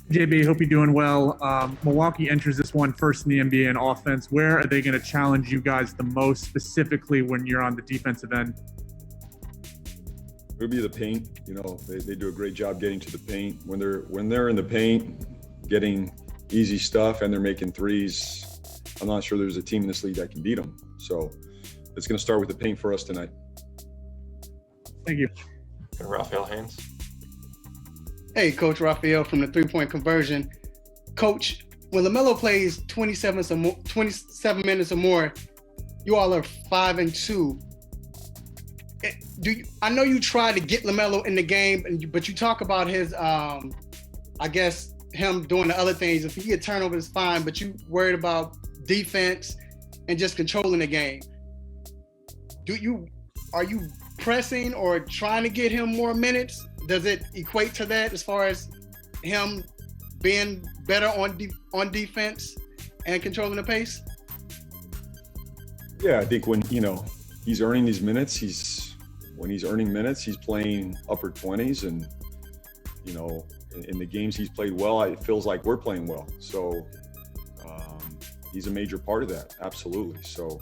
JB, hope you're doing well. Milwaukee enters this one first in the NBA in offense. Where are they going to challenge you guys the most, specifically when you're on the defensive end? It'll be the paint. They do a great job getting to the paint. When they're in the paint, getting easy stuff, and they're making threes, I'm not sure there's a team in this league that can beat them. So it's going to start with the paint for us tonight. Thank you. And Raphael Haynes. Hey, Coach Raphael from the three-point conversion. Coach, when LaMelo plays 27 minutes or more, you all are 5-2. I know you try to get LaMelo in the game, but you talk about his, him doing the other things. If he get turnovers, fine, but you worried about defense and just controlling the game. Are you pressing or trying to get him more minutes? Does it equate to that as far as him being better on defense and controlling the pace? Yeah, I think when he's earning these minutes, he's earning minutes, he's playing upper 20s, and in the games he's played well, it feels like we're playing well. So he's a major part of that, absolutely. So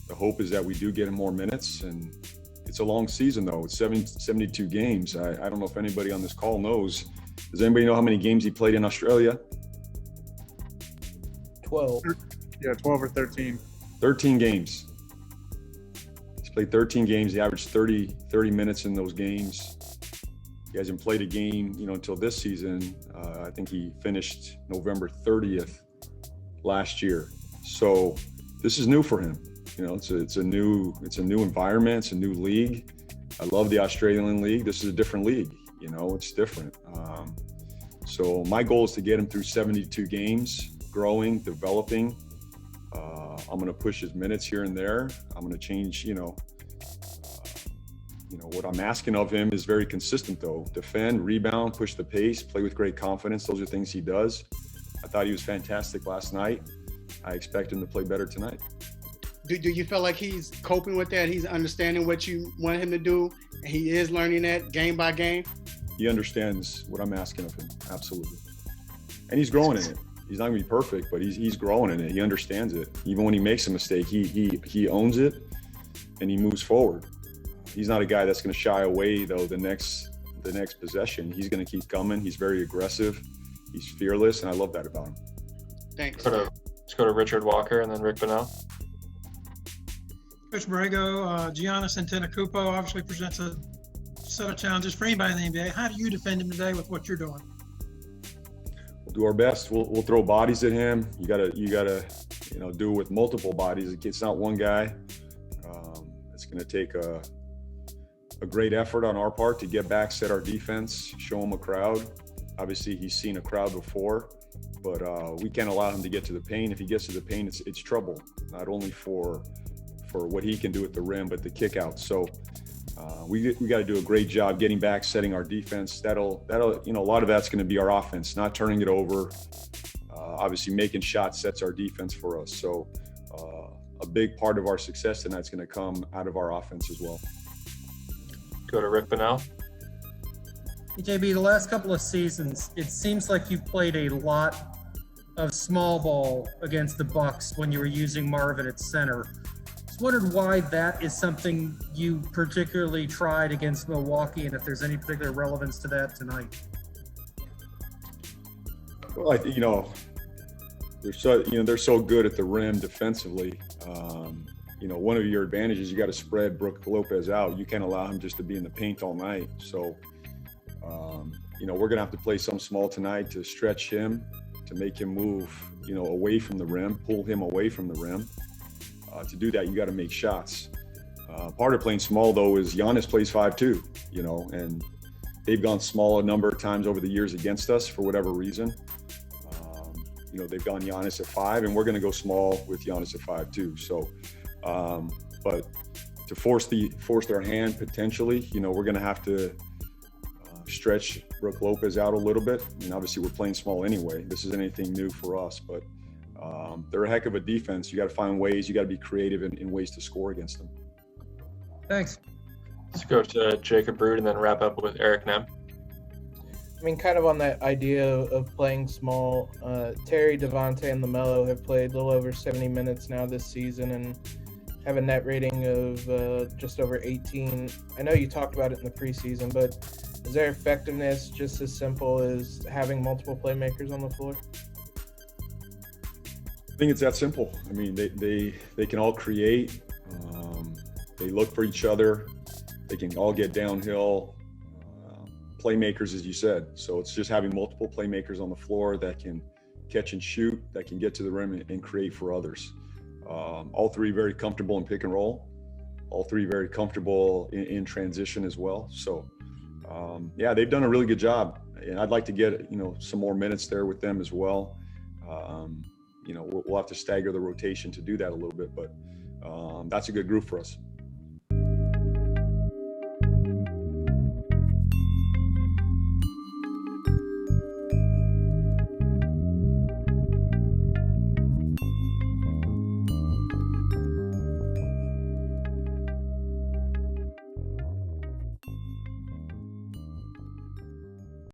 the hope is that we do get him more minutes, and it's a long season though. It's 72 games. I don't know if anybody on this call knows. Does anybody know how many games he played in Australia? 12. Yeah, 12 or 13. 13 games. He's played 13 games. He averaged 30 minutes in those games. He hasn't played a game, until this season. I think he finished November 30th last year. So this is new for him. It's a new environment. It's a new league. I love the Australian league. This is a different league. It's different. So my goal is to get him through 72 games, growing, developing. I'm going to push his minutes here and there. I'm going to change, what I'm asking of him is very consistent though. Defend, rebound, push the pace, play with great confidence. Those are things he does. I thought he was fantastic last night. I expect him to play better tonight. Do you feel like he's coping with that? He's understanding what you want him to do, and he is learning that game by game? He understands what I'm asking of him, absolutely. And he's growing in it. He's not going to be perfect, but he's growing in it. He understands it. Even when he makes a mistake, he owns it, and he moves forward. He's not a guy that's going to shy away, though, the next possession. He's going to keep coming. He's very aggressive. He's fearless, and I love that about him. Thanks. Let's go to Richard Walker and then Rick Bonnell. Coach Borrego, Giannis Antetokounmpo obviously presents a set of challenges for anybody in the NBA. How do you defend him today with what you're doing? We'll do our best. We'll throw bodies at him. You gotta do it with multiple bodies. It's not one guy. It's gonna take a great effort on our part to get back, set our defense, show him a crowd. Obviously, he's seen a crowd before, but we can't allow him to get to the paint. If he gets to the paint, it's trouble. Not only for what he can do at the rim, but the kick out. So we got to do a great job getting back, setting our defense. That'll a lot of that's going to be our offense, not turning it over. Obviously, making shots sets our defense for us. So a big part of our success tonight is going to come out of our offense as well. Go to Rick Bonnell. JB, the last couple of seasons, it seems like you've played a lot of small ball against the Bucks when you were using Marvin at center. Just wondered why that is something you particularly tried against Milwaukee, and if there's any particular relevance to that tonight. Well, they're so good at the rim defensively. One of your advantages, you got to spread Brook Lopez out. You can't allow him just to be in the paint all night. So, we're going to have to play some small tonight to stretch him, to make him move, away from the rim, pull him away from the rim. To do that, you got to make shots. Part of playing small, though, is Giannis plays 5'2", and they've gone small a number of times over the years against us for whatever reason. They've gone Giannis at 5, and we're going to go small with Giannis at 5'2". So, but to force their hand potentially, we're going to have to stretch Brook Lopez out a little bit. I mean, obviously we're playing small anyway. This isn't anything new for us, but they're a heck of a defense. You got to find ways. You got to be creative in ways to score against them. Thanks. Let's go to Jacob Brood and then wrap up with Eric Nem. I mean, kind of on that idea of playing small, Terry, Devonte, and LaMelo have played a little over 70 minutes now this season and have a net rating of just over 18. I know you talked about it in the preseason, but is their effectiveness just as simple as having multiple playmakers on the floor? I think it's that simple. I mean, they can all create. They look for each other. They can all get downhill. Playmakers, as you said. So it's just having multiple playmakers on the floor that can catch and shoot, that can get to the rim and create for others. All three very comfortable in pick and roll. All three very comfortable in transition as well. So, yeah, they've done a really good job. And I'd like to get, some more minutes there with them as well. We'll have to stagger the rotation to do that a little bit, but that's a good group for us.